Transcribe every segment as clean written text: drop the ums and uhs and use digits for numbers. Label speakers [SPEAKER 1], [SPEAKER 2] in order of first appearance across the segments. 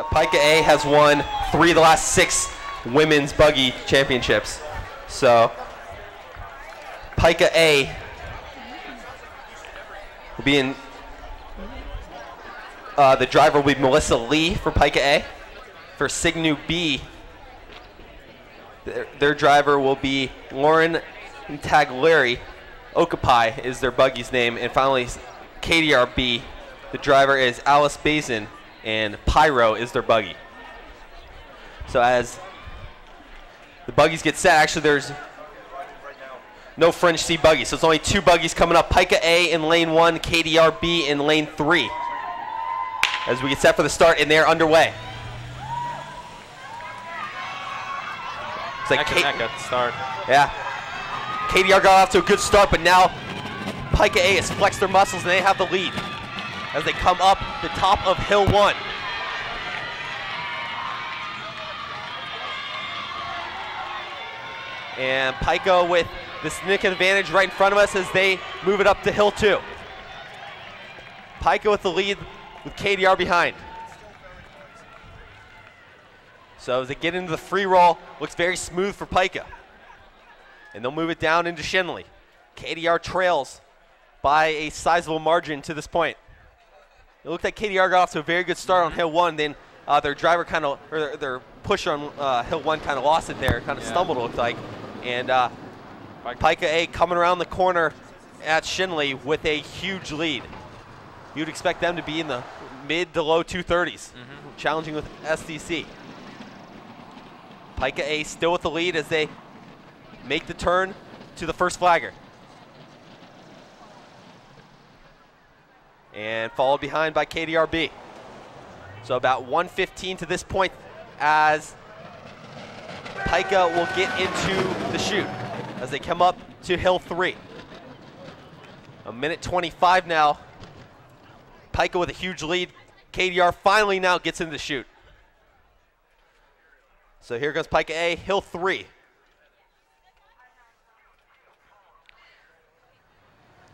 [SPEAKER 1] PiKA A has won 3 of the last 6 women's buggy championships. So PiKA A will be in, the driver will be Melissa Lee for PiKA A. For Signu B, their driver will be Lauren Taglieri. Okapai is their buggy's name. And finally, KDR B, the driver is Alice Bazin, and Pyro is their buggy. So as the buggies get set, actually there's no French C buggy, so it's only 2 buggies coming up. PiKA A in lane 1, KDR B in lane 3. As we get set for the start, and they're underway. It's like
[SPEAKER 2] Neck start.
[SPEAKER 1] Yeah. KDR got off to a good start, but now PiKA A has flexed their muscles and they have the lead as they come up the top of hill 1. And PiKA with the significant advantage right in front of us as they move it up to hill 2. PiKA with the lead with KDR behind. So as they get into the free roll, looks very smooth for PiKA. And they'll move it down into Shinley. KDR trails by a sizable margin to this point. It looked like KDR got off to a very good start on hill 1, then their driver kind of, or their pusher on hill 1 kind of lost it there, kind of stumbled it looked like. And PiKA A coming around the corner at Shinley with a huge lead. You'd expect them to be in the mid to low 230s, challenging with SDC. PiKA A still with the lead as they make the turn to the first flagger. And followed behind by KDRB. So about 1:15 to this point as PiKA will get into the chute as they come up to hill 3. A minute 25 now. PiKA with a huge lead. KDR finally now gets into the chute. So here goes PiKA A, hill 3.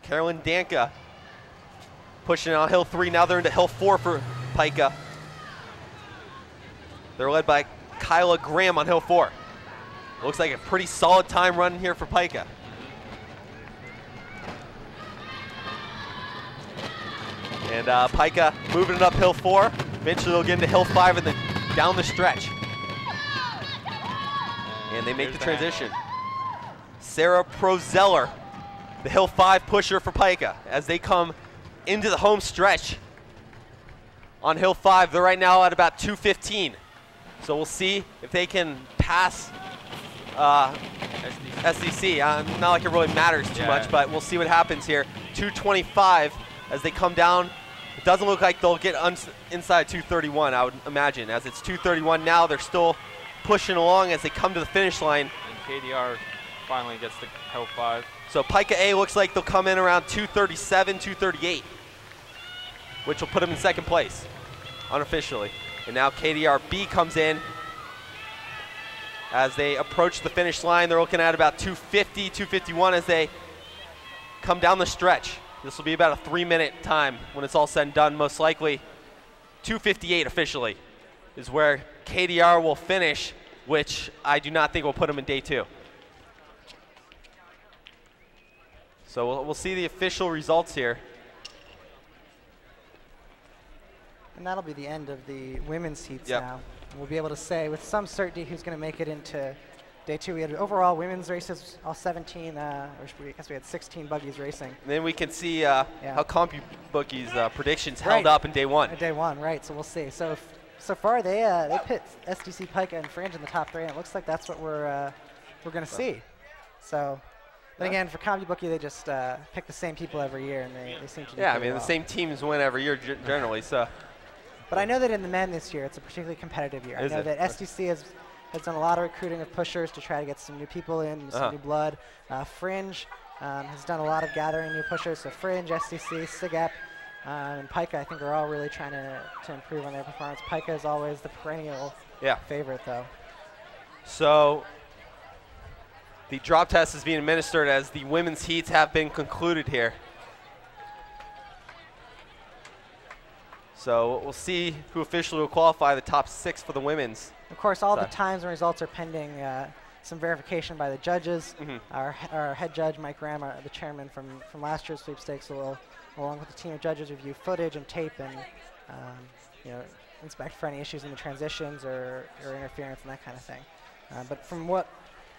[SPEAKER 1] Carolyn Danka pushing on hill 3. Now they're into hill 4 for PiKA. They're led by Kyla Graham on hill 4. Looks like a pretty solid time running here for PiKA. And PiKA moving it up hill 4. Eventually they'll get into hill 5 and then down the stretch. And they make the transition. Sarah Prozeller, the hill 5 pusher for PiKA, as they come into the home stretch on hill 5. They're right now at about 2:15. So we'll see if they can pass SDC. Not like it really matters too much, but we'll see what happens here. 2:25 as they come down. It doesn't look like they'll get inside 2:31, I would imagine. As it's 2:31 now, they're still pushing along as they come to the finish line.
[SPEAKER 2] And KDR finally gets to hill 5.
[SPEAKER 1] So PiKA A looks like they'll come in around 2:37, 2:38, which will put them in second place, unofficially. And now KDR B comes in. As they approach the finish line, they're looking at about 2:50, 2:51 as they come down the stretch. This will be about a 3-minute time when it's all said and done, most likely. 2:58 officially is where KDR will finish, which I do not think will put them in day 2. So we'll see the official results here.
[SPEAKER 3] And that'll be the end of the women's heats now. We'll be able to say with some certainty who's going to make it into day 2. We had overall women's races, all 17, or I guess we had 16 buggies racing. And
[SPEAKER 1] then we can see how CompuBookie's predictions held up in day 1.
[SPEAKER 3] Day 1, right, so we'll see. So so far they pit SDC, PiKA, and Fringe in the top 3, and it looks like that's what we're going to see. So, but again, for CompuBookie, they just pick the same people every year, and they seem to do
[SPEAKER 1] I mean,
[SPEAKER 3] well.
[SPEAKER 1] the same teams win every year generally, so.
[SPEAKER 3] But I know that in the men this year, it's a particularly competitive year. I know that SDC has done a lot of recruiting of pushers to try to get some new people in, some new blood. Fringe has done a lot of gathering new pushers. So Fringe, SDC, SIGEP, and PiKA, I think, are all really trying to improve on their performance. PiKA is always the perennial favorite, though.
[SPEAKER 1] So the drop test is being administered as the women's heats have been concluded here. So we'll see who officially will qualify the top 6 for the women's.
[SPEAKER 3] Of course, all the times and results are pending some verification by the judges. Our head judge, Mike Ram, the chairman from last year's sweepstakes, will, along with the team of judges, review footage and tape and inspect for any issues in the transitions or interference and that kind of thing. But from what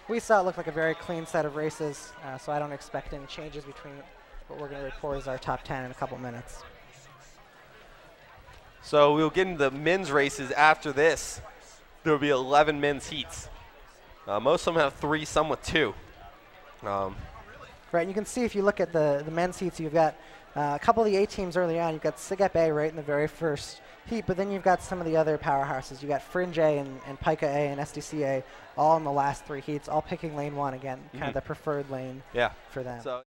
[SPEAKER 3] we saw, it looked like a very clean set of races, so I don't expect any changes between what we're going to report as our top 10 in a couple minutes.
[SPEAKER 1] So we'll get into the men's races after this. There will be 11 men's heats. Most of them have 3, some with 2.
[SPEAKER 3] Right, and you can see if you look at the men's heats, you've got a couple of the A teams early on. You've got SIGEP A right in the very first heat, but then you've got some of the other powerhouses. You've got Fringe A and PiKA A and SDC A all in the last 3 heats, all picking lane 1 again, kind of the preferred lane for them. So